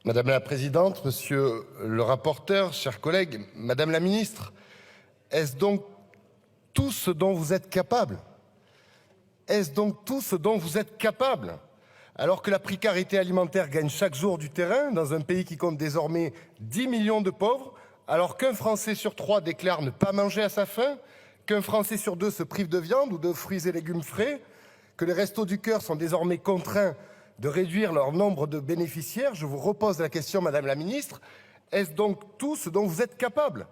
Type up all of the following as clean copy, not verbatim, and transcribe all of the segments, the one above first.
Madame la présidente, monsieur le rapporteur, chers collègues, madame la ministre, est-ce donc tout ce dont vous êtes capable? Est-ce donc tout ce dont vous êtes capable? Alors que la précarité alimentaire gagne chaque jour du terrain dans un pays qui compte désormais 10 millions de pauvres, alors qu'un Français sur 3 déclare ne pas manger à sa faim, qu'un Français sur 2 se prive de viande ou de fruits et légumes frais, que les restos du cœur sont désormais contraints de réduire leur nombre de bénéficiaires, je vous repose la question, madame la ministre, est-ce donc tout ce dont vous êtes capable?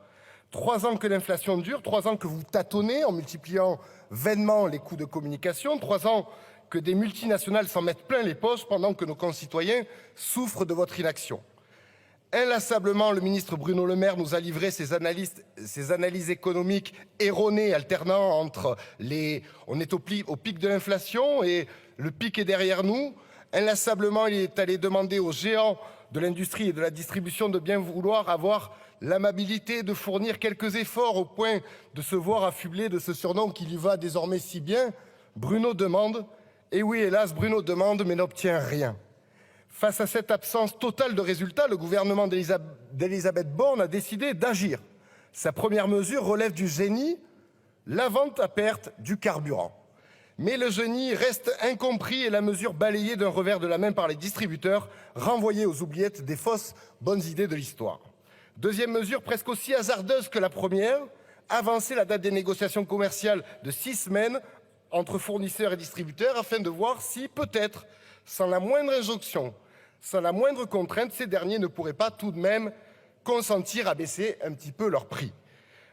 3 ans que l'inflation dure, 3 ans que vous tâtonnez en multipliant vainement les coûts de communication, 3 ans que des multinationales s'en mettent plein les poches pendant que nos concitoyens souffrent de votre inaction. Inlassablement, le ministre Bruno Le Maire nous a livré ses analyses économiques erronées, alternant entre on est au pic de l'inflation et le pic est derrière nous. Inlassablement, il est allé demander aux géants de l'industrie et de la distribution de bien vouloir avoir l'amabilité de fournir quelques efforts au point de se voir affublé de ce surnom qui lui va désormais si bien. Bruno demande, et oui, hélas, Bruno demande mais n'obtient rien. Face à cette absence totale de résultats, le gouvernement d'Elisabeth Borne a décidé d'agir. Sa première mesure relève du génie, la vente à perte du carburant. Mais le génie reste incompris et la mesure balayée d'un revers de la main par les distributeurs, renvoyée aux oubliettes des fausses bonnes idées de l'histoire. Deuxième mesure presque aussi hasardeuse que la première, avancer la date des négociations commerciales de 6 semaines entre fournisseurs et distributeurs afin de voir si, peut-être, sans la moindre injonction, sans la moindre contrainte, ces derniers ne pourraient pas tout de même consentir à baisser un petit peu leur prix.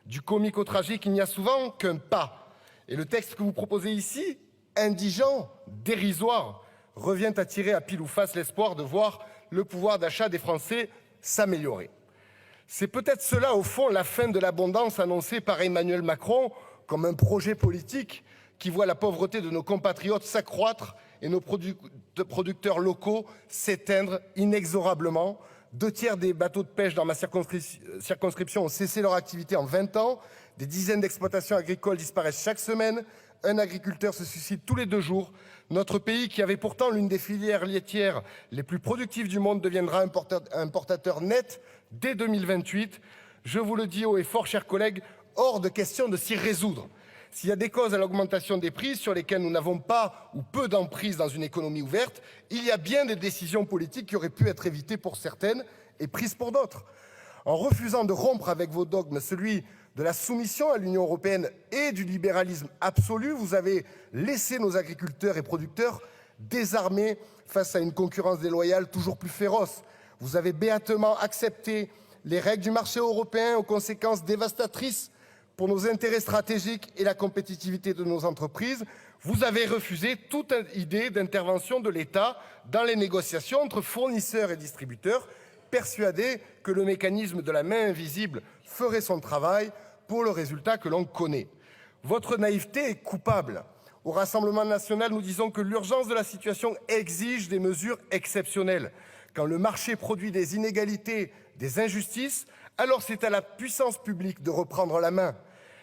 Du comique au tragique, il n'y a souvent qu'un pas. Et le texte que vous proposez ici, indigent, dérisoire, revient à tirer à pile ou face l'espoir de voir le pouvoir d'achat des Français s'améliorer. C'est peut-être cela, au fond, la fin de l'abondance annoncée par Emmanuel Macron comme un projet politique qui voit la pauvreté de nos compatriotes s'accroître et nos producteurs locaux s'éteindre inexorablement. 2 tiers des bateaux de pêche dans ma circonscription ont cessé leur activité en 20 ans. Des dizaines d'exploitations agricoles disparaissent chaque semaine. Un agriculteur se suicide tous les 2 jours. Notre pays, qui avait pourtant l'une des filières laitières les plus productives du monde, deviendra importateur net dès 2028. Je vous le dis haut et fort, chers collègues, hors de question de s'y résoudre. S'il y a des causes à l'augmentation des prix sur lesquelles nous n'avons pas ou peu d'emprise dans une économie ouverte, il y a bien des décisions politiques qui auraient pu être évitées pour certaines et prises pour d'autres. En refusant de rompre avec vos dogmes, celui de la soumission à l'Union européenne et du libéralisme absolu, vous avez laissé nos agriculteurs et producteurs désarmés face à une concurrence déloyale toujours plus féroce. Vous avez béatement accepté les règles du marché européen aux conséquences dévastatrices pour nos intérêts stratégiques et la compétitivité de nos entreprises. Vous avez refusé toute idée d'intervention de l'État dans les négociations entre fournisseurs et distributeurs, persuadés que le mécanisme de la main invisible ferait son travail pour le résultat que l'on connaît. Votre naïveté est coupable. Au Rassemblement national, nous disons que l'urgence de la situation exige des mesures exceptionnelles. Quand le marché produit des inégalités, des injustices, alors c'est à la puissance publique de reprendre la main.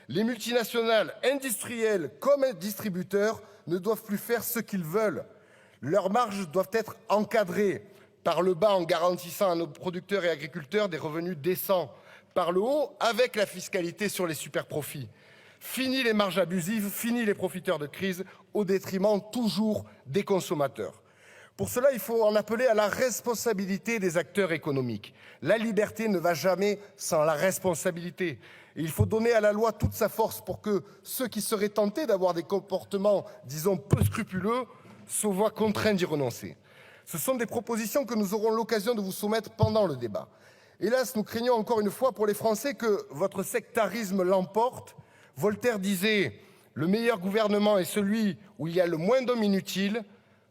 Les multinationales, industrielles comme distributeurs, ne doivent plus faire ce qu'ils veulent. Leurs marges doivent être encadrées. Par le bas, en garantissant à nos producteurs et agriculteurs des revenus décents. Par le haut, avec la fiscalité sur les superprofits. Fini les marges abusives, fini les profiteurs de crise, au détriment toujours des consommateurs. Pour cela, il faut en appeler à la responsabilité des acteurs économiques. La liberté ne va jamais sans la responsabilité. Et il faut donner à la loi toute sa force pour que ceux qui seraient tentés d'avoir des comportements, disons, peu scrupuleux, se voient contraints d'y renoncer. Ce sont des propositions que nous aurons l'occasion de vous soumettre pendant le débat. Hélas, nous craignons encore une fois pour les Français que votre sectarisme l'emporte. Voltaire disait « Le meilleur gouvernement est celui où il y a le moins d'hommes inutiles ».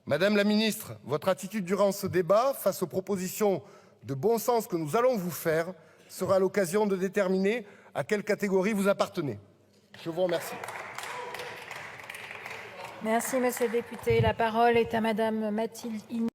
Madame la ministre, votre attitude durant ce débat, face aux propositions de bon sens que nous allons vous faire, sera l'occasion de déterminer à quelle catégorie vous appartenez. Je vous remercie. Merci, monsieur le député. La parole est à madame Mathilde Ignace.